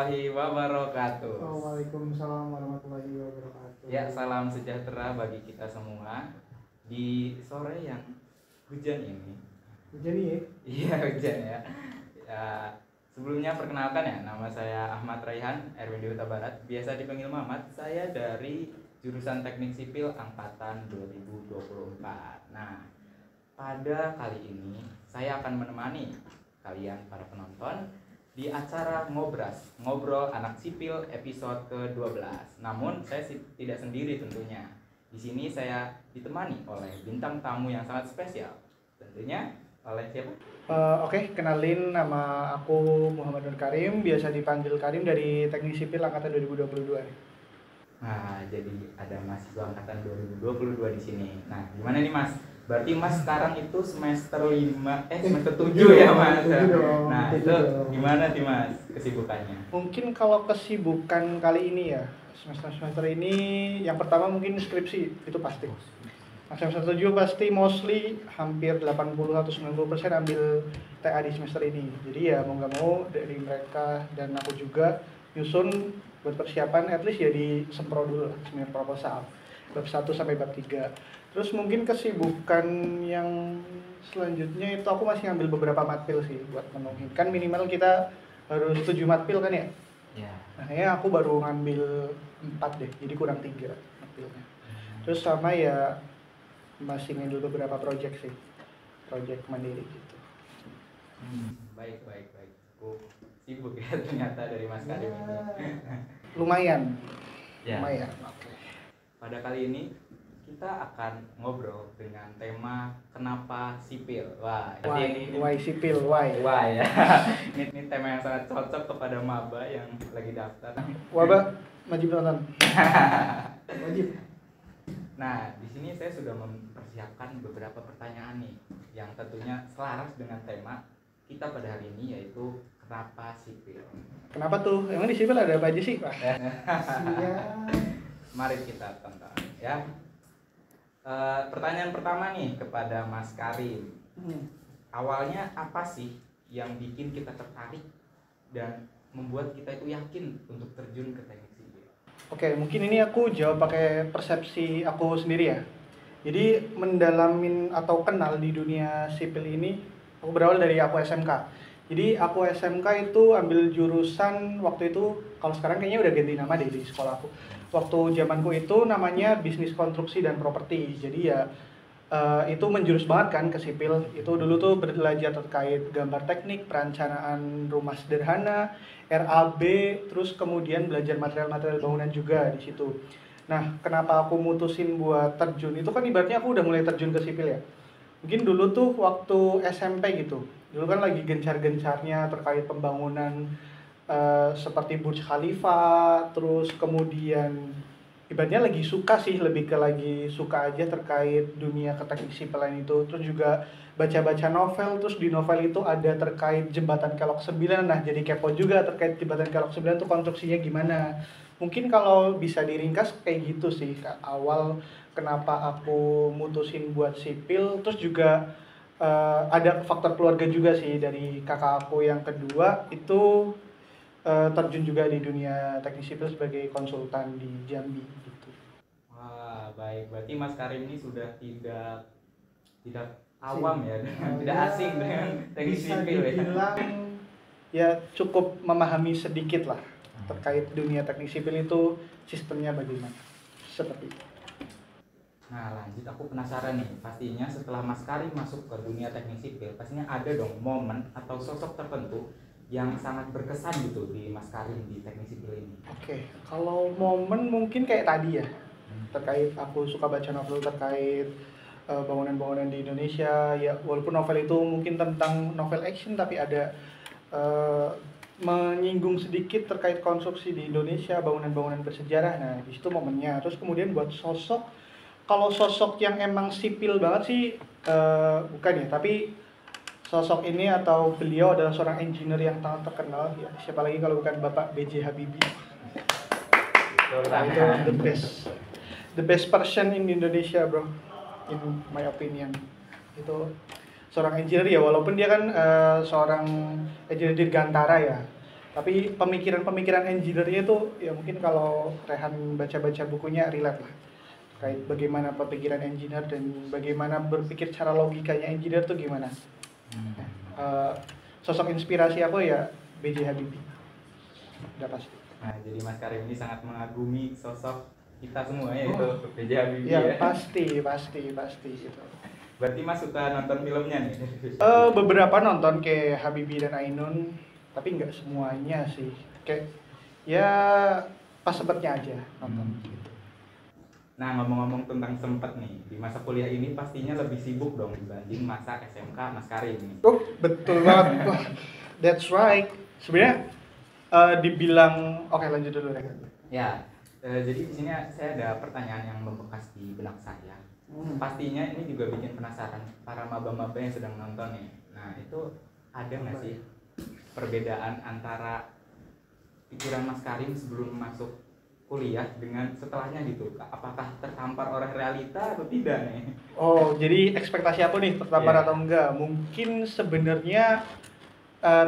warahmatullahi wabarakatuh. Waalaikumsalam warahmatullahi wabarakatuh. Ya, salam sejahtera bagi kita semua di sore yang hujan ini. Hujan ya? Iya, hujan ya. Ya, sebelumnya perkenalkan ya, nama saya Ahmad Raihan, RWD Huta Barat, biasa dipanggil Mamat. Saya dari jurusan Teknik Sipil angkatan 2024. Nah, pada kali ini saya akan menemani kalian para penonton di acara Ngobras, Ngobrol Anak Sipil episode ke-12. Namun saya tidak sendiri tentunya. Di sini saya ditemani oleh bintang tamu yang sangat spesial. Tentunya oleh siapa? Oke, kenalin, nama aku Muhammad Nur Karim, biasa dipanggil Karim dari Teknik Sipil angkatan 2022. Nah, jadi ada mahasiswa angkatan 2022 di sini. Nah, gimana nih Mas? Berarti Mas sekarang itu semester 7 ya Mas? Nah, itu gimana nih Mas kesibukannya? Mungkin kalau kesibukan kali ini ya, semester ini yang pertama mungkin skripsi, itu pasti. Nah, semester 7 pasti mostly hampir 80 atau 90% ambil TA di semester ini. Jadi ya mau nggak mau dari mereka dan aku juga nyusun buat persiapan at least ya di sempro dulu lah, seminar proposal bab 1 sampai bab 3. Terus mungkin kesibukan yang selanjutnya itu aku masih ngambil beberapa matkul sih buat menuhin. Kan minimal kita harus 7 matkul kan ya? Ya. Nah, kayaknya aku baru ngambil 4 deh, jadi kurang 3 matkilnya. Terus sama ya masih ngambil beberapa project sih, project mandiri gitu. Baik. Cukup sibuk ya ternyata dari Mas Karim ini. Lumayan. Ya. Lumayan. Oke. Pada kali ini kita akan ngobrol dengan tema kenapa sipil. Wah, Why sipil? Why? Why ya. ini tema yang sangat cocok kepada maba yang lagi daftar. Waba wajib nonton. Wajib. Nah, di sini saya sudah mempersiapkan beberapa pertanyaan nih yang tentunya selaras dengan tema kita pada hari ini, yaitu kenapa sipil. Kenapa tuh? Emang di sipil ada apa aja sih, Pak? Mari kita tonton ya. Pertanyaan pertama nih kepada Mas Karim. Awalnya apa sih yang bikin kita tertarik dan membuat kita itu yakin untuk terjun ke teknik sipil? Oke, mungkin ini aku jawab pakai persepsi aku sendiri ya. Jadi mendalamin atau kenal di dunia sipil ini, aku berawal dari aku SMK. Jadi aku SMK itu ambil jurusan waktu itu, kalau sekarang kayaknya udah ganti nama deh di sekolah aku. Waktu zamanku itu namanya bisnis konstruksi dan properti. Jadi ya itu menjurus banget kan ke sipil. Itu dulu tuh belajar terkait gambar teknik, perencanaan rumah sederhana, RAB, terus kemudian belajar material-material bangunan juga di situ. Nah, kenapa aku mutusin buat terjun? Itu kan ibaratnya aku udah mulai terjun ke sipil ya. Mungkin dulu tuh waktu SMP gitu. Dulu kan lagi gencar-gencarnya terkait pembangunan seperti Burj Khalifa, terus kemudian ibaratnya lagi suka sih, lebih ke lagi suka aja terkait dunia keteknik sipilan itu. Terus juga baca-baca novel, terus di novel itu ada terkait jembatan Kelok 9. Nah, jadi kepo juga terkait jembatan Kelok 9 tuh konstruksinya gimana. Mungkin kalau bisa diringkas kayak gitu sih awal kenapa aku mutusin buat sipil. Terus juga ada faktor keluarga juga sih, dari kakak aku yang kedua itu terjun juga di dunia teknik sipil sebagai konsultan di Jambi gitu. Wah, baik. Berarti Mas Karim ini sudah tidak awam ya, tidak asing dengan teknik sipil ya. Bisa dibilang ya cukup memahami sedikit lah terkait dunia teknik sipil itu sistemnya bagaimana. Seperti itu. Nah, lanjut, aku penasaran nih. Pastinya setelah Mas Karim masuk ke dunia teknik sipil, pastinya ada dong momen atau sosok tertentu yang sangat berkesan gitu di Mas Karim di teknik sipil ini. Oke, kalau momen mungkin kayak tadi ya, terkait aku suka baca novel terkait bangunan-bangunan di Indonesia ya, walaupun novel itu mungkin tentang novel action tapi ada menyinggung sedikit terkait konstruksi di Indonesia, bangunan-bangunan bersejarah. Nah, di situ momennya. Terus kemudian buat sosok, kalau sosok yang emang sipil banget sih bukan ya, tapi sosok ini atau beliau adalah seorang engineer yang sangat terkenal ya, siapa lagi kalau bukan Bapak B.J. Habibie. Nah, itu the best person in Indonesia, bro, in my opinion. Itu seorang engineer ya, walaupun dia kan seorang engineer dirgantara ya, Tapi pemikiran-pemikiran engineer-nya itu ya mungkin kalau Rehan baca-baca bukunya relate lah. Kayak bagaimana pemikiran engineer dan bagaimana berpikir cara logikanya engineer tuh gimana. Eh, Sosok inspirasi aku ya B.J. Habibie. Udah pasti. Nah, jadi Mas Karim ini sangat mengagumi sosok kita semua ya, itu B.J. Habibie Ya, ya. pasti gitu. Berarti Mas suka nonton filmnya nih? Beberapa nonton kayak Habibie dan Ainun, tapi nggak semuanya sih. Kayak ya pas sempetnya aja nonton gitu. Nah, ngomong-ngomong tentang sempet nih, di masa kuliah ini pastinya lebih sibuk dong dibanding masa SMK Mas Karim nih. Oh, betul banget. Wah, that's right. Sebenarnya dibilang oke, lanjut dulu deh. Ya, jadi di sini saya ada pertanyaan yang membekas di benak saya. Pastinya ini juga bikin penasaran para maba-maba yang sedang nonton nih. Nah, itu ada nggak sih perbedaan antara pikiran Mas Karim sebelum masuk kuliah dengan setelahnya gitu? Apakah tertampar oleh realita atau tidak nih? Oh, jadi ekspektasi aku nih tertampar atau enggak? Mungkin sebenarnya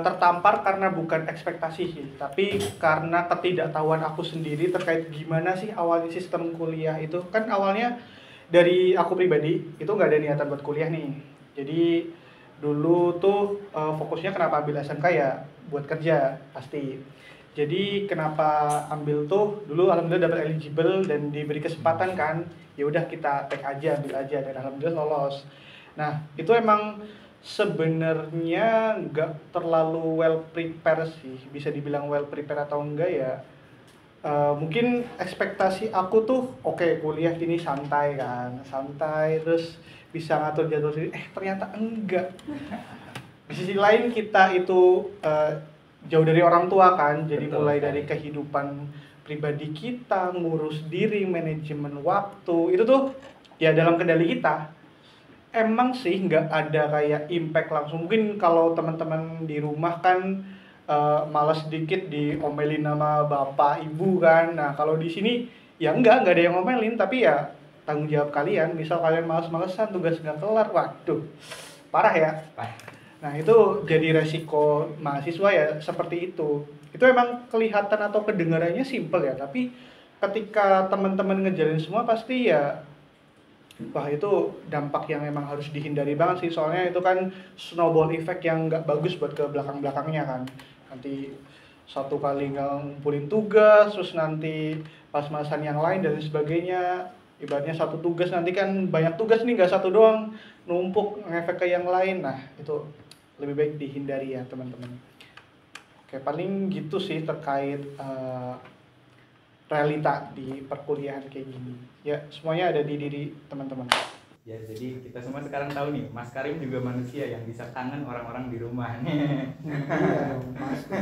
tertampar karena bukan ekspektasi sih, tapi karena ketidaktahuan aku sendiri terkait gimana sih awalnya sistem kuliah itu. Kan awalnya dari aku pribadi itu nggak ada niatan buat kuliah nih. Jadi dulu tuh fokusnya kenapa ambil SMK ya buat kerja pasti. Jadi kenapa ambil tuh dulu alhamdulillah dapat eligible dan diberi kesempatan kan, ya udah kita take aja, ambil aja, dan alhamdulillah lolos. Nah itu emang sebenarnya nggak terlalu well prepare sih, bisa dibilang well prepare atau enggak ya. Mungkin ekspektasi aku tuh oke, kuliah ini santai kan, santai terus bisa ngatur jadwal sendiri, ternyata enggak. Di sisi lain kita itu jauh dari orang tua kan, jadi Betul, mulai sekali. dari kehidupan pribadi kita, ngurus diri, manajemen waktu, itu tuh ya dalam kendali kita. Emang sih nggak ada kayak impact langsung. Mungkin kalau teman-teman di rumah kan malas sedikit diomelin sama bapak ibu kan. Nah kalau di sini ya nggak ada yang ngomelin, tapi ya tanggung jawab kalian. Misal kalian malas-malesan, tugas nggak kelar, waduh parah ya. Nah itu jadi resiko mahasiswa ya seperti itu. Itu emang kelihatan atau kedengarannya simple ya, tapi ketika teman-teman ngejalin semua pasti ya, wah itu dampak yang emang harus dihindari banget sih. Soalnya itu kan snowball effect yang nggak bagus buat ke belakang-belakangnya kan. Nanti satu kali nggak ngumpulin tugas, terus nanti pas-masan yang lain dan sebagainya. Ibaratnya satu tugas nanti kan banyak tugas nih, nggak satu doang, numpuk ngefek ke yang lain. Nah itu lebih baik dihindari ya teman-teman. Oke, paling gitu sih terkait realita di perkuliahan kayak gini. Ya semuanya ada di diri teman-teman. Ya, jadi kita semua sekarang tahu nih, Mas Karim juga manusia yang bisa kangen orang-orang di rumah nih. Iya dong, pasti.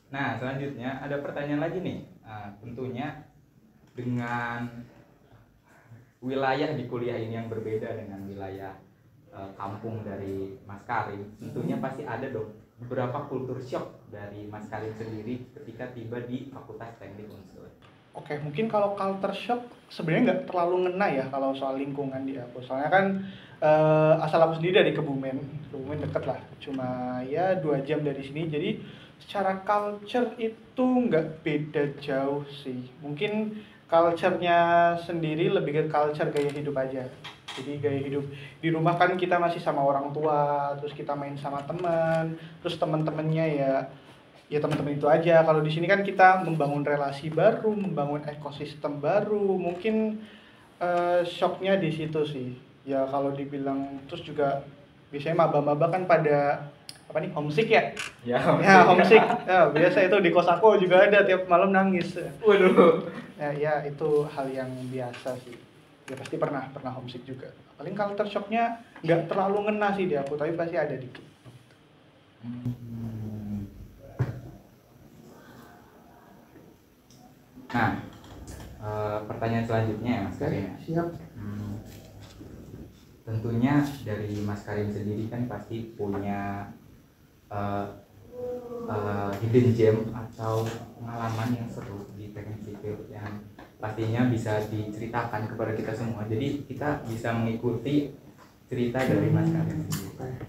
Nah, selanjutnya ada pertanyaan lagi nih. Tentunya dengan wilayah di kuliah ini yang berbeda dengan wilayah kampung dari Mas Karim, tentunya pasti ada dong beberapa kultur shock dari Mas Karim sendiri ketika tiba di Fakultas Teknik Unsur. Oke, mungkin kalau culture shock sebenarnya nggak terlalu ngena ya kalau soal lingkungan di aku. Soalnya kan asal aku sendiri dari Kebumen deket lah, cuma ya 2 jam dari sini. Jadi secara culture itu nggak beda jauh sih. Mungkin culture-nya sendiri lebih ke culture gaya hidup aja. Jadi gaya hidup di rumah kan kita masih sama orang tua, terus kita main sama teman, terus teman-temannya ya teman-teman itu aja. Kalau di sini kan kita membangun relasi baru, membangun ekosistem baru. Mungkin shocknya di situ sih. Ya kalau dibilang, terus juga biasanya maba-maba kan pada apa nih, homesick ya? Ya, Homesick. Ya, biasa itu di kos aku juga ada tiap malam nangis. Waduh. Ya itu hal yang biasa sih. Ya pasti pernah homesick juga. Paling culture shocknya nggak terlalu ngena sih di aku, tapi pasti ada dikit. Nah, pertanyaan selanjutnya ya Mas Karim. Siap. Tentunya dari Mas Karim sendiri kan pasti punya hidden gem atau pengalaman yang seru di teknik sipil yang pastinya bisa diceritakan kepada kita semua. Jadi kita bisa mengikuti cerita dari Mas Karim sendiri.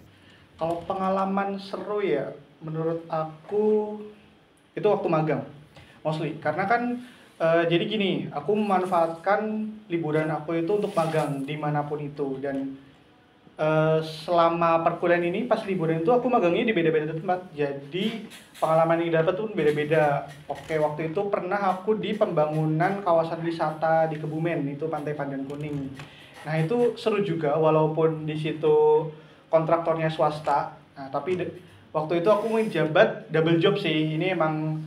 Kalau pengalaman seru ya, menurut aku itu waktu magang mostly karena kan jadi gini, aku memanfaatkan liburan aku itu untuk magang dimanapun itu dan selama perkuliahan ini pas liburan itu aku magangnya di beda-beda tempat, jadi pengalaman yang dapat tuh beda-beda. Oke, waktu itu pernah aku di pembangunan kawasan wisata di Kebumen, itu Pantai Pandan Kuning. Nah itu seru juga walaupun di situ kontraktornya swasta. Nah tapi waktu itu aku menjabat double job sih. Ini emang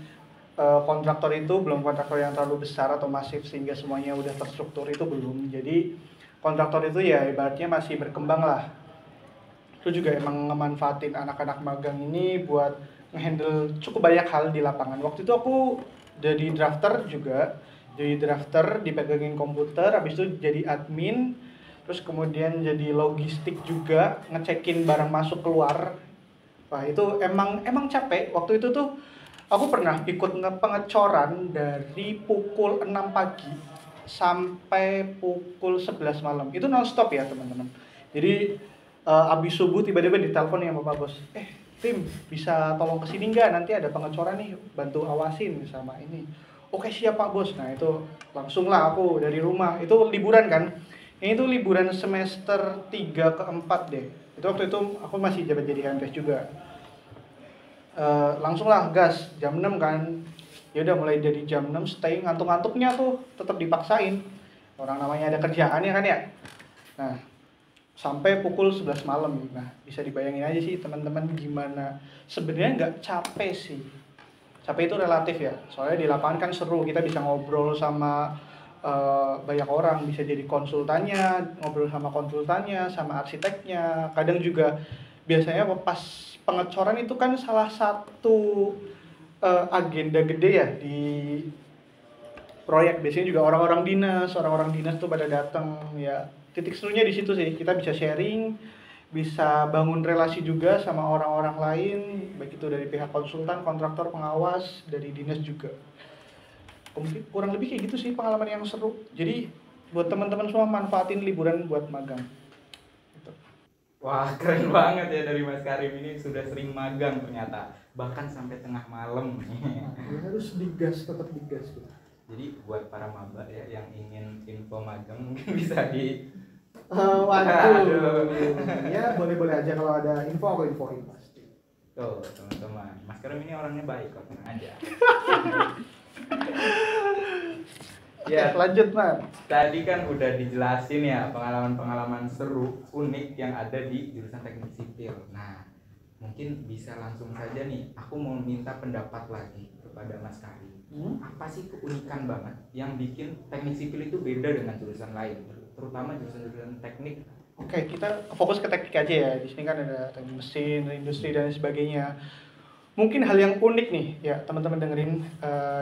kontraktor itu belum kontraktor yang terlalu besar atau masif sehingga semuanya udah terstruktur, itu belum. Jadi kontraktor itu ya ibaratnya masih berkembang lah. Itu juga emang ngemanfaatin anak-anak magang ini buat ngehandle cukup banyak hal di lapangan. Waktu itu aku jadi drafter juga, jadi drafter, dipegangin komputer, habis itu jadi admin, terus kemudian jadi logistik juga, ngecekin barang masuk keluar. Wah itu emang capek. Waktu itu tuh aku pernah ikut pengecoran dari pukul 6 pagi sampai pukul 11 malam. Itu non-stop ya teman-teman. Jadi abis subuh tiba-tiba ditelepon ya sama Pak Bos. Tim, bisa tolong kesini nggak? Nanti ada pengecoran nih, bantu awasin sama ini. Oke siap Pak Bos. Nah itu langsung lah aku dari rumah. Itu liburan kan. Ini tuh liburan semester 3 ke 4 deh. Itu waktu itu aku masih jabat jadi HMPS juga. Langsung lah gas jam 6 kan. Ya udah mulai dari jam 6 stay, ngantuk-ngantuknya tuh tetap dipaksain. Orang namanya ada kerjaan ya kan ya. Nah, sampai pukul 11 malam. Nah, bisa dibayangin aja sih teman-teman gimana. Sebenarnya nggak capek sih. Capek itu relatif ya. Soalnya di lapangan kan seru, kita bisa ngobrol sama banyak orang, bisa jadi konsultannya, ngobrol sama konsultannya, sama arsiteknya. Kadang juga biasanya pas pengecoran itu kan salah satu agenda gede ya di proyek. Biasanya juga orang-orang dinas tuh pada datang ya. Titik serunya di situ sih, kita bisa sharing, bisa bangun relasi juga sama orang-orang lain, baik itu dari pihak konsultan, kontraktor, pengawas, dari dinas juga. Mungkin kurang lebih kayak gitu sih pengalaman yang seru. Jadi buat teman-teman semua manfaatin liburan buat magang. Gitu. Wah keren banget ya dari Mas Karim, ini sudah sering magang ternyata, bahkan sampai tengah malam. Ya, harus digas, tetap digas gitu. Jadi buat para maba ya yang ingin info magang mungkin bisa di waduh. Ya boleh-boleh aja, kalau ada info aku infoin pasti. Tuh teman-teman, Mas Karim ini orangnya baik kok, tenang aja. Ya, lanjut Man. Tadi kan udah dijelasin ya pengalaman-pengalaman seru, unik yang ada di jurusan teknik sipil. Nah, mungkin bisa langsung saja nih, aku mau minta pendapat lagi kepada Mas Karim. Apa sih keunikan banget yang bikin teknik sipil itu beda dengan jurusan lain, terutama jurusan-jurusan teknik? Oke, kita fokus ke teknik aja ya. Di sini kan ada teknik mesin, industri dan sebagainya. Mungkin hal yang unik nih ya teman-teman dengerin,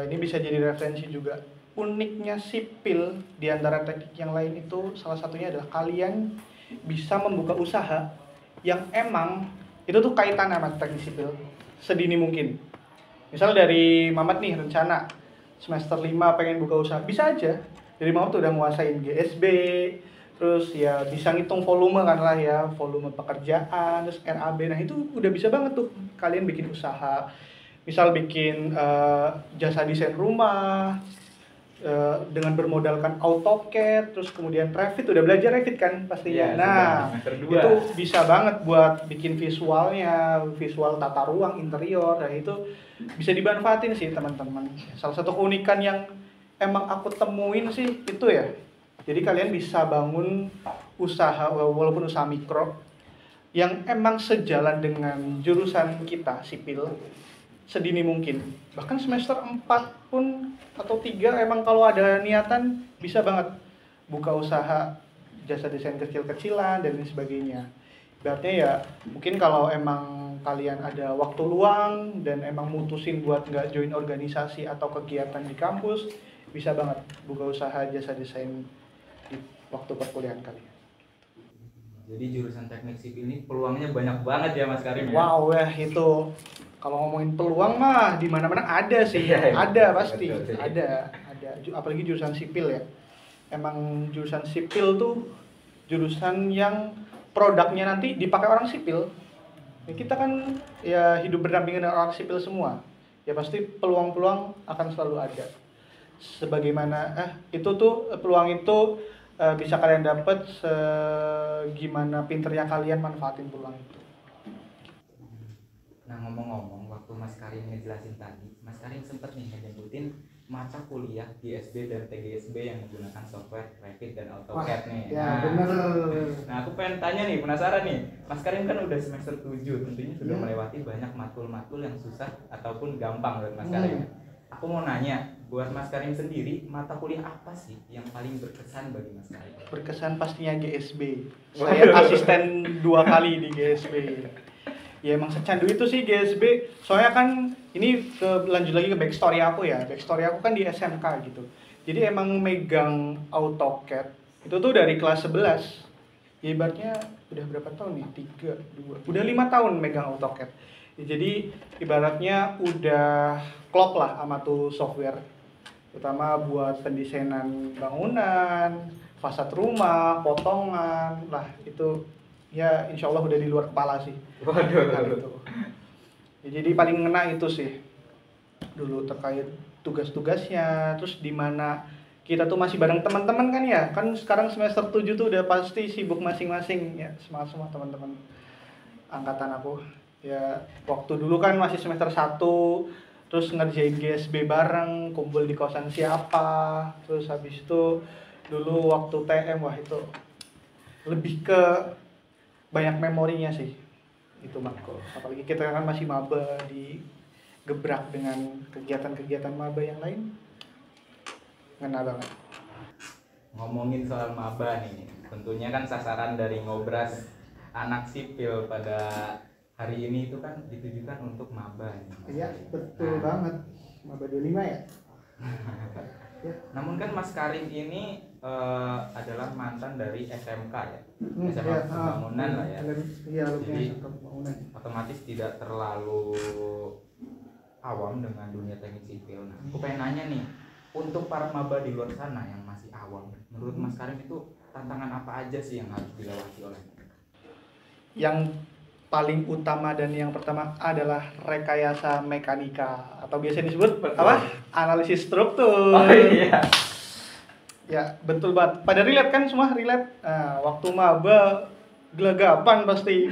ini bisa jadi referensi juga. Uniknya sipil di antara teknik yang lain itu salah satunya adalah kalian bisa membuka usaha yang emang itu tuh kaitan sama teknik sipil sedini mungkin. Misal dari Mamat nih rencana semester 5 pengen buka usaha, bisa aja. Dari Mamat tuh udah nguasain GSB, terus ya bisa ngitung volume kan lah ya, volume pekerjaan, terus RAB. Nah itu udah bisa banget tuh kalian bikin usaha. Misal bikin jasa desain rumah, dengan bermodalkan AutoCAD, terus kemudian Revit, udah belajar Revit kan pastinya. Ya, nah itu bisa banget buat bikin visualnya, visual tata ruang interior. Nah itu bisa dimanfaatin sih teman-teman. Salah satu keunikan yang emang aku temuin sih itu ya, jadi kalian bisa bangun usaha walaupun usaha mikro yang emang sejalan dengan jurusan kita sipil sedini mungkin. Bahkan semester 4 pun atau 3 emang kalau ada niatan bisa banget buka usaha jasa desain kecil-kecilan dan lain sebagainya. Berarti ya mungkin kalau emang kalian ada waktu luang dan emang mutusin buat nggak join organisasi atau kegiatan di kampus, bisa banget buka usaha jasa desain di waktu perkuliahan kalian. Jadi jurusan teknik sipil ini peluangnya banyak banget ya Mas Karim ya? Wow ya, itu kalau ngomongin peluang mah di mana-mana ada sih. Ada pasti, ada. Apalagi jurusan sipil ya. Emang jurusan sipil tuh jurusan yang produknya nanti dipakai orang sipil. Ya, kita kan ya hidup berdampingan dengan orang sipil semua. Ya pasti peluang-peluang akan selalu ada. Sebagaimana itu tuh peluang itu bisa kalian dapat segimana pinternya kalian manfaatin peluang itu. Nah, ngomong-ngomong, waktu Mas Karim ngejelasin tadi, Mas Karim sempet nih nyebutin mata kuliah di SD dan TGSB yang menggunakan software Revit dan AutoCAD nih. Ya, bener. Nah, aku pengen tanya nih, penasaran nih. Mas Karim kan udah semester 7, tentunya sudah melewati banyak matkul-matkul yang susah ataupun gampang buat Mas Karim. Aku mau nanya, buat Mas Karim sendiri, mata kuliah apa sih yang paling berkesan bagi Mas Karim? Berkesan pastinya GSB. Saya asisten 2 kali di GSB. Ya emang secandu itu sih GSB. Soalnya kan ini lanjut lagi ke backstory aku ya. Backstory aku kan di SMK gitu. Jadi emang megang AutoCAD itu tuh dari kelas 11. Ya ibaratnya udah berapa tahun nih? 3, 2. Udah 5 tahun megang AutoCAD. Ya, jadi ibaratnya udah klop lah sama tuh software. Terutama buat pendesainan bangunan, fasad rumah, potongan. Lah itu ya insya Allah udah di luar kepala sih. Waduh. Itu. Ya, jadi paling ngena itu sih dulu terkait tugas-tugasnya, terus di mana kita tuh masih bareng teman-teman kan ya. Kan sekarang semester 7 tuh udah pasti sibuk masing-masing ya, semangat semua teman-teman angkatan aku. Ya waktu dulu kan masih semester 1 terus ngerjain GSB bareng, kumpul di kosan siapa. Terus habis itu dulu waktu TM wah itu lebih ke banyak memorinya sih itu matkul. Apalagi kita kan masih maba digebrak dengan kegiatan-kegiatan maba yang lain, ngena banget. Ngomongin soal maba nih, tentunya kan sasaran dari ngobras anak sipil pada hari ini itu kan ditujukan untuk maba nih. Iya, betul banget. Maba 25 ya? Namun kan Mas Karim ini adalah mantan dari SMK ya, SMA Pembangunan lah ya. Iya, jadi pembangunan. otomatis tidak terlalu awam dengan dunia teknik sipil. Nah, aku pengen nanya nih, untuk para maba di luar sana yang masih awam, menurut Mas Karim itu tantangan apa aja sih yang harus dilewati oleh mereka? Yang paling utama dan yang pertama adalah rekayasa mekanika atau biasa disebut apa? Analisis struktur. Oh iya. Ya, betul banget. Pada relate kan semua relate. Nah, waktu maba gelagapan pasti.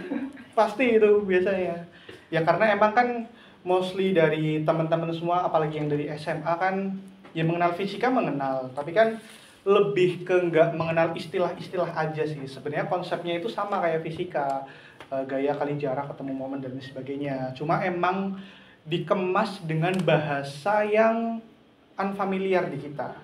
Pasti itu biasanya. Ya karena emang kan mostly dari teman-teman semua apalagi yang dari SMA kan ya mengenal fisika mengenal, tapi kan lebih ke nggak mengenal istilah-istilah aja sih. Sebenarnya konsepnya itu sama kayak fisika, gaya kali jarak ketemu momen dan sebagainya. Cuma emang dikemas dengan bahasa yang unfamiliar di kita.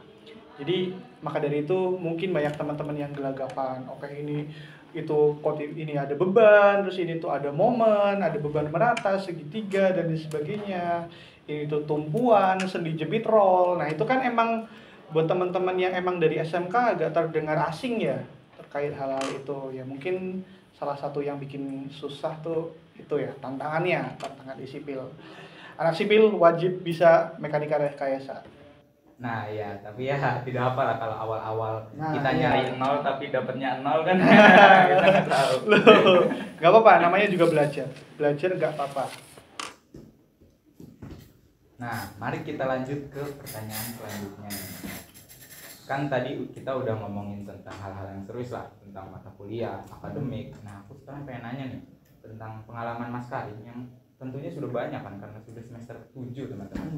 Jadi maka dari itu mungkin banyak teman-teman yang gelagapan. Oke, ini itu ini ada beban, terus ini tuh ada momen, ada beban merata, segitiga dan sebagainya. Ini tuh tumpuan, sendi jepit roll. Nah, itu kan emang buat teman-teman yang emang dari SMK agak terdengar asing ya terkait hal-hal itu. Ya mungkin salah satu yang bikin susah tuh itu ya tantangan di sipil. Anak sipil wajib bisa mekanika rekayasa. Nah ya, tapi ya tidak apa lah kalau awal-awal kita iya. nyari 0 tapi dapatnya 0 kan. Kita nggak tahu. Loh, nggak apa-apa, namanya juga belajar. Belajar nggak apa-apa. Nah, mari kita lanjut ke pertanyaan selanjutnya. Kan tadi kita udah ngomongin tentang hal-hal yang serius lah, tentang mata kuliah, akademik. Nah, aku sekarang pengen nanya nih tentang pengalaman Mas Karim yang tentunya sudah banyak kan karena sudah semester 7 teman-teman.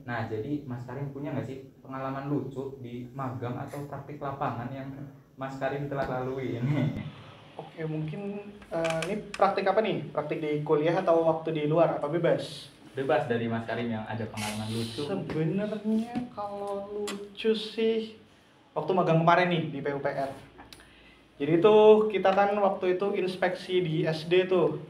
Nah, jadi Mas Karim punya nggak sih pengalaman lucu di magang atau praktik lapangan yang Mas Karim telah lalui ini? Oke, mungkin ini praktik apa nih? Praktik di kuliah atau waktu di luar? Apa bebas? Bebas dari Mas Karim yang ada pengalaman lucu. Sebenarnya kalau lucu sih waktu magang kemarin nih di PUPR. Jadi tuh kita kan waktu itu inspeksi di SD tuh.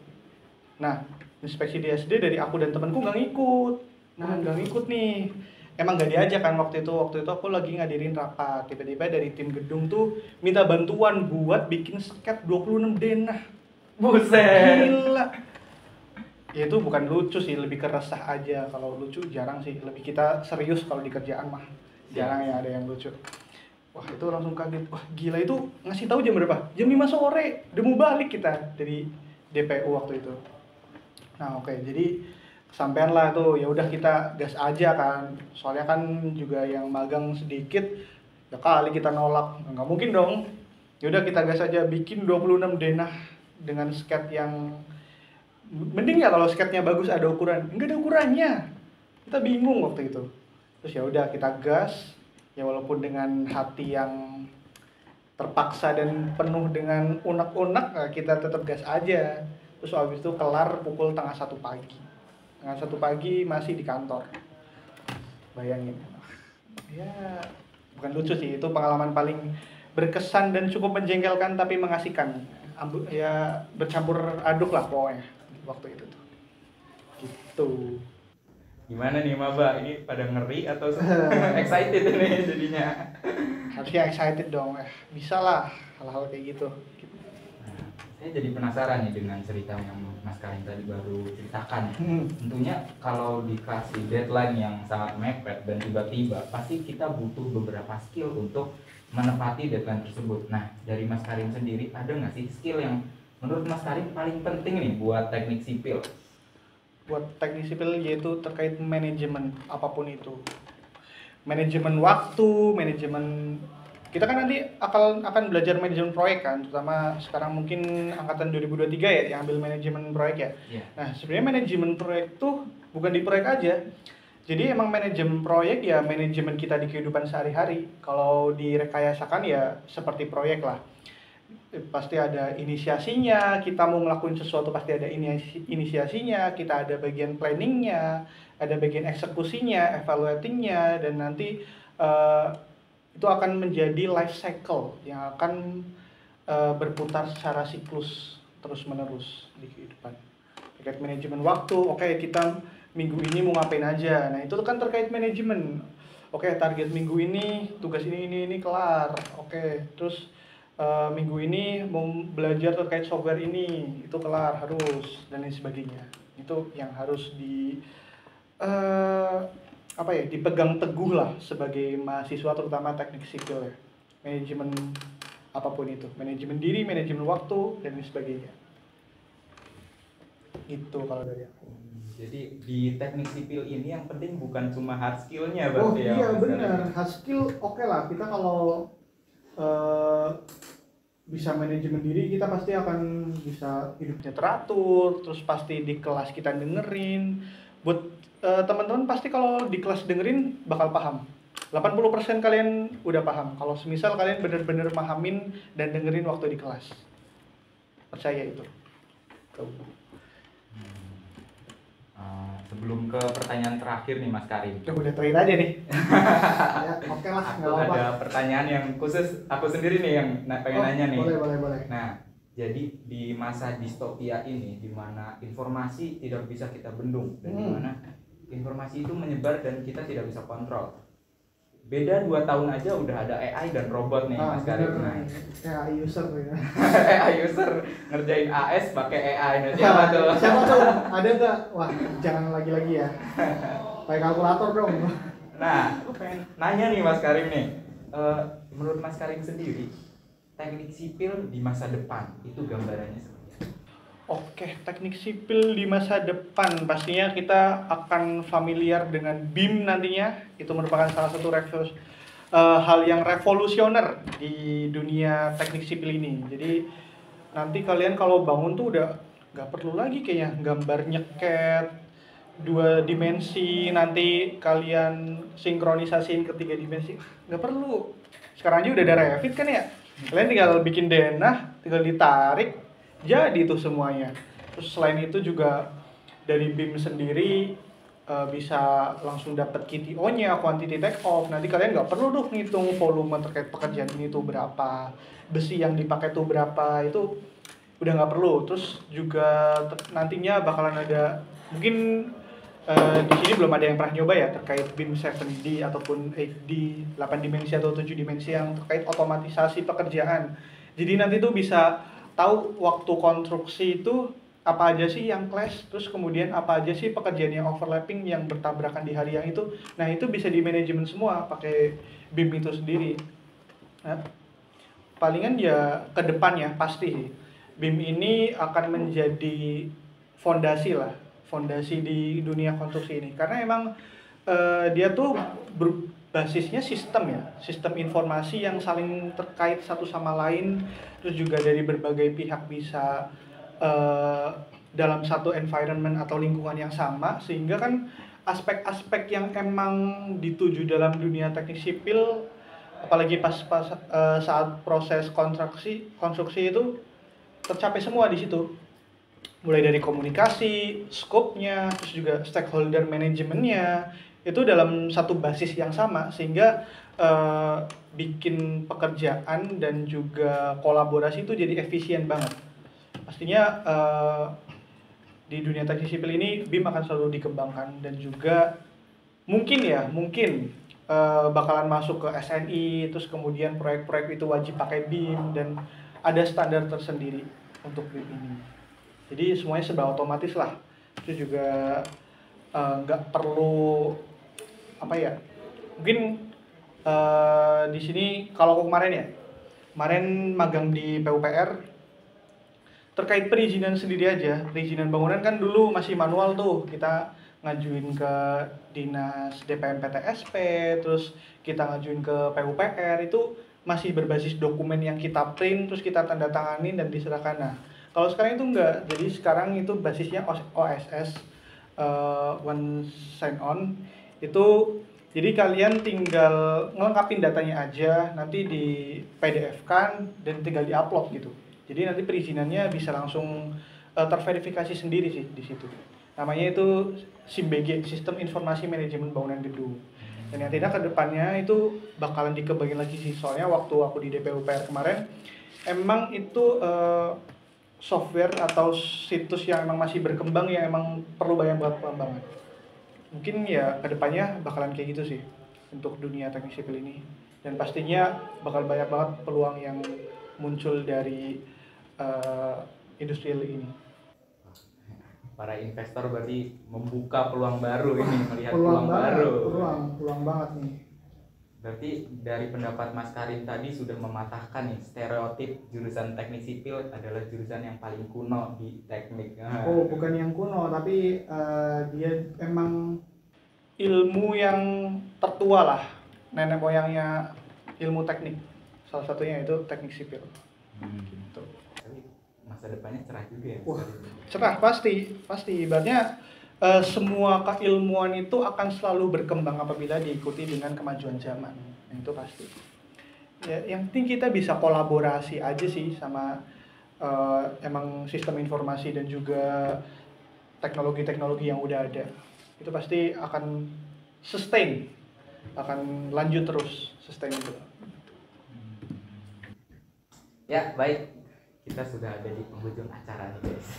Nah, inspeksi di SD dari aku dan temanku nggak ngikut. Nah, nggak ngikut nih. Emang nggak diajak kan waktu itu. Waktu itu aku lagi ngadirin rapat. Tiba-tiba dari tim gedung tuh minta bantuan buat bikin sket 26 denah. Buset. Gila. Ya itu bukan lucu sih, lebih ke resah aja. Kalau lucu jarang sih. Lebih kita serius kalau di kerjaan mah. Jarang ya ada yang lucu. Wah itu langsung kaget. Wah gila, itu ngasih tahu jam berapa? Jam 5 sore. Udah mau balik kita dari DPU waktu itu. Nah, oke. Jadi kesampaian lah tuh, ya udah kita gas aja kan. Soalnya kan juga yang magang sedikit, ya kali kita nolak. Nggak mungkin dong. Ya udah kita gas aja, bikin 26 denah dengan sket yang mending ya kalau sketnya bagus ada ukuran. Enggak ada ukurannya. Kita bingung waktu itu. Terus ya udah kita gas, ya walaupun dengan hati yang terpaksa dan penuh dengan unek-unek, nah kita tetap gas aja. Terus habis itu kelar pukul tengah 1 pagi. Tengah 1 pagi masih di kantor. Bayangin. Ya, bukan lucu sih, itu pengalaman paling berkesan dan cukup menjengkelkan tapi mengasihkan. Ya bercampur aduk lah pokoknya waktu itu tuh. Gitu. Gimana nih Maba? Ini pada ngeri atau excited nih jadinya? Harusnya excited dong. Bisa lah hal-hal kayak gitu. Nah, saya jadi penasaran nih dengan cerita yang Mas Karim tadi baru ceritakan. Tentunya kalau dikasih deadline yang sangat mepet dan tiba-tiba, pasti kita butuh beberapa skill untuk menepati deadline tersebut. Nah, dari Mas Karim sendiri, ada nggak sih skill yang menurut Mas Karim paling penting nih buat teknik sipil? Buat teknik sipil yaitu terkait manajemen apapun itu. Manajemen waktu, manajemen kita kan nanti akan belajar manajemen proyek kan, terutama sekarang mungkin angkatan 2023 ya yang ambil manajemen proyek ya. Yeah. Nah, sebenarnya manajemen proyek tuh bukan di proyek aja. Jadi emang manajemen proyek ya manajemen kita di kehidupan sehari-hari. Kalau direkayasakan ya seperti proyek lah. Pasti ada inisiasinya, kita mau ngelakuin sesuatu pasti ada inisiasinya, kita ada bagian planningnya, ada bagian eksekusinya, evaluatingnya, dan nanti itu akan menjadi life cycle yang akan berputar secara siklus terus menerus di kehidupan. Terkait manajemen waktu, oke, kita minggu ini mau ngapain aja, nah itu kan terkait manajemen. Oke, target minggu ini tugas ini kelar, oke, terus minggu ini mau belajar terkait software ini, itu kelar harus, dan lain sebagainya. Itu yang harus dipegang teguh lah sebagai mahasiswa, terutama teknik sipil ya. Manajemen apapun itu, manajemen diri, manajemen waktu, dan lain sebagainya. Itu kalau dari aku. Jadi di teknik sipil ini yang penting bukan cuma hard skill-nya Oh berarti ya. iya benar, hard skill oke lah. Kita kalau bisa manajemen diri, kita pasti akan bisa hidupnya teratur, terus pasti di kelas kita dengerin. Buat teman-teman pasti kalau di kelas dengerin bakal paham. 80% kalian udah paham kalau semisal kalian benar-benar pahamin dan dengerin waktu di kelas. Percaya itu. Sebelum ke pertanyaan terakhir nih Mas Karim. Udah terakhir aja nih. Ya, oke lah, nggak apa-apa. Ada pertanyaan yang khusus aku sendiri nih yang pengen nanya nih. Boleh. Nah, jadi di masa distopia ini, di mana informasi tidak bisa kita bendung dan di mana informasi itu menyebar dan kita tidak bisa kontrol. Beda 2 tahun aja udah ada AI dan robot nih Mas Karim. Nah, AI user ya. AI user ngerjain AS pakai AI. Nah, siapa tuh? Ada nggak? Wah, jangan lagi-lagi ya. Pakai kalkulator dong. Nah, aku pengen nanya nih Mas Karim nih. Menurut Mas Karim sendiri, teknik sipil di masa depan itu gambarannya seperti apa? Oke, teknik sipil di masa depan pastinya kita akan familiar dengan BIM nantinya. Itu merupakan salah satu hal yang revolusioner di dunia teknik sipil ini. Jadi nanti kalian kalau bangun tuh udah nggak perlu lagi kayaknya gambar nyeket 2 dimensi, nanti kalian sinkronisasiin ke 3 dimensi, nggak perlu. Sekarang aja udah ada Revit kan ya, kalian tinggal bikin denah, tinggal ditarik, jadi itu semuanya. Terus selain itu juga dari BIM sendiri bisa langsung dapat QTO-nya, quantity take off. Nanti kalian nggak perlu tuh ngitung volume terkait pekerjaan ini tuh berapa, besi yang dipakai tuh berapa, itu udah nggak perlu. Terus juga nantinya bakalan ada, mungkin di sini belum ada yang pernah nyoba ya terkait BIM 7D ataupun 8D, 8 dimensi atau 7 dimensi yang terkait otomatisasi pekerjaan. Jadi nanti tuh bisa tahu waktu konstruksi itu apa aja sih yang clash, terus kemudian apa aja sih pekerjaan yang overlapping yang bertabrakan di hari yang itu. Nah, itu bisa di manajemen semua pakai BIM itu sendiri. Nah, palingan ya ke depannya pasti BIM ini akan menjadi fondasi lah fondasi di dunia konstruksi ini. Karena emang dia tuh basisnya sistem ya, sistem informasi yang saling terkait satu sama lain, terus juga dari berbagai pihak bisa dalam satu environment atau lingkungan yang sama, sehingga kan aspek-aspek yang emang dituju dalam dunia teknik sipil, apalagi pas saat proses konstruksi itu tercapai semua di situ, mulai dari komunikasi, scope-nya, terus juga stakeholder manajemennya itu dalam satu basis yang sama, sehingga bikin pekerjaan dan juga kolaborasi itu jadi efisien banget. Pastinya di dunia teknik sipil ini BIM akan selalu dikembangkan, dan juga mungkin bakalan masuk ke SNI, terus kemudian proyek-proyek itu wajib pakai BIM dan ada standar tersendiri untuk BIM ini. Jadi semuanya serba otomatis lah. Itu juga nggak perlu mungkin di sini kalau aku kemarin magang di PUPR. Terkait perizinan sendiri aja, perizinan bangunan kan dulu masih manual tuh, kita ngajuin ke Dinas DPM PTSP, terus kita ngajuin ke PUPR, itu masih berbasis dokumen yang kita print, terus kita tanda tanganin dan diserahkan. Nah, kalau sekarang itu enggak, jadi sekarang itu basisnya OSS, one sign on, itu jadi kalian tinggal ngelengkapin datanya aja, nanti di PDF kan dan tinggal diupload gitu. Jadi nanti perizinannya bisa langsung terverifikasi sendiri sih di situ. Namanya itu SIMBG, Sistem Informasi Manajemen Bangunan Gedung. Dan yang tidak ke depannya itu bakalan dikembangin lagi sih. Soalnya waktu aku di DPUPR kemarin, emang itu software atau situs yang emang masih berkembang, yang emang perlu banyak banget pengembangan. Mungkin ya ke depannya bakalan kayak gitu sih untuk dunia teknik sipil ini. Dan pastinya bakal banyak banget peluang yang muncul dari industri ini. Para investor berarti membuka peluang baru ini, melihat peluang baru. Peluang banget nih. Berarti dari pendapat Mas Karim tadi sudah mematahkan nih stereotip jurusan teknik sipil adalah jurusan yang paling kuno di teknik. Oh, bukan yang kuno, tapi dia emang ilmu yang tertua lah, nenek moyangnya ilmu teknik. Salah satunya itu teknik sipil. Gitu. Tapi masa depannya cerah juga ya. Wah, cerah pasti. Ibaratnya semua keilmuan itu akan selalu berkembang apabila diikuti dengan kemajuan zaman. Itu pasti. Ya, yang penting kita bisa kolaborasi aja sih sama emang sistem informasi dan juga teknologi-teknologi yang udah ada. Itu pasti akan sustain, akan lanjut terus sustain itu. Ya, baik. Kita sudah ada di penghujung acara nih, guys.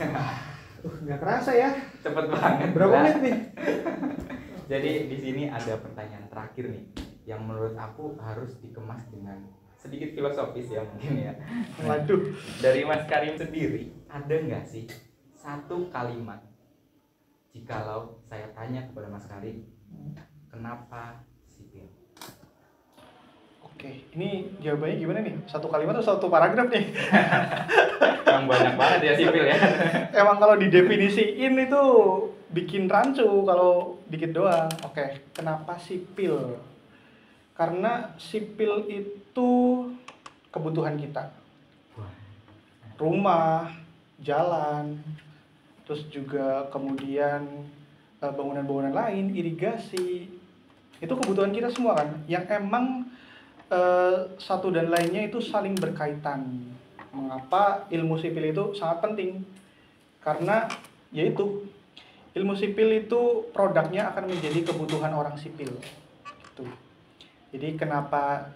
Nggak kerasa ya. Cepet banget. Berapa menit nih? Jadi di sini ada pertanyaan terakhir nih, yang menurut aku harus dikemas dengan sedikit filosofis ya mungkin ya. Waduh. Dari Mas Karim sendiri, ada nggak sih satu kalimat jikalau saya tanya kepada Mas Karim, kenapa sipil? Oke, ini jawabannya gimana nih? Satu kalimat atau satu paragraf nih? Yang banyak banget ya sipil ya. Emang kalau didefinisiin itu bikin rancu kalau dikit doang. Oke, kenapa sipil? Karena sipil itu kebutuhan kita. Rumah, jalan, terus juga kemudian bangunan-bangunan lain, irigasi. Itu kebutuhan kita semua kan, yang emang satu dan lainnya itu saling berkaitan. Mengapa ilmu sipil itu sangat penting? Karena yaitu ilmu sipil itu produknya akan menjadi kebutuhan orang sipil. Gitu. Jadi kenapa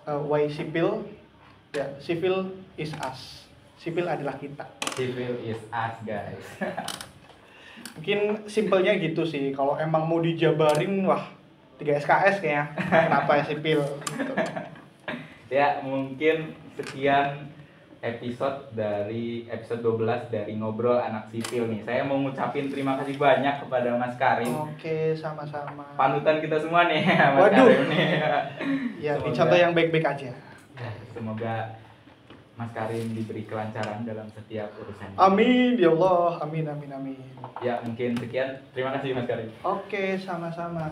why sipil? Ya, civil is us. Sipil adalah kita. Civil is us, guys. Mungkin simpelnya gitu sih. Kalau emang mau dijabarin, wah 3 SKS kayaknya. Kenapa sipil? Gitu. Ya, mungkin sekian episode 12 dari Ngobrol Anak Sipil nih. Saya mau ngucapin terima kasih banyak kepada Mas Karim. Oke, sama-sama. Panutan kita semua nih, Mas Waduh. Karim nih. Ya, dicontoh yang baik-baik aja. Semoga Mas Karim diberi kelancaran dalam setiap urusan. Amin ya Allah, amin amin amin. Ya, mungkin sekian. Terima kasih Mas Karim. Oke, sama-sama.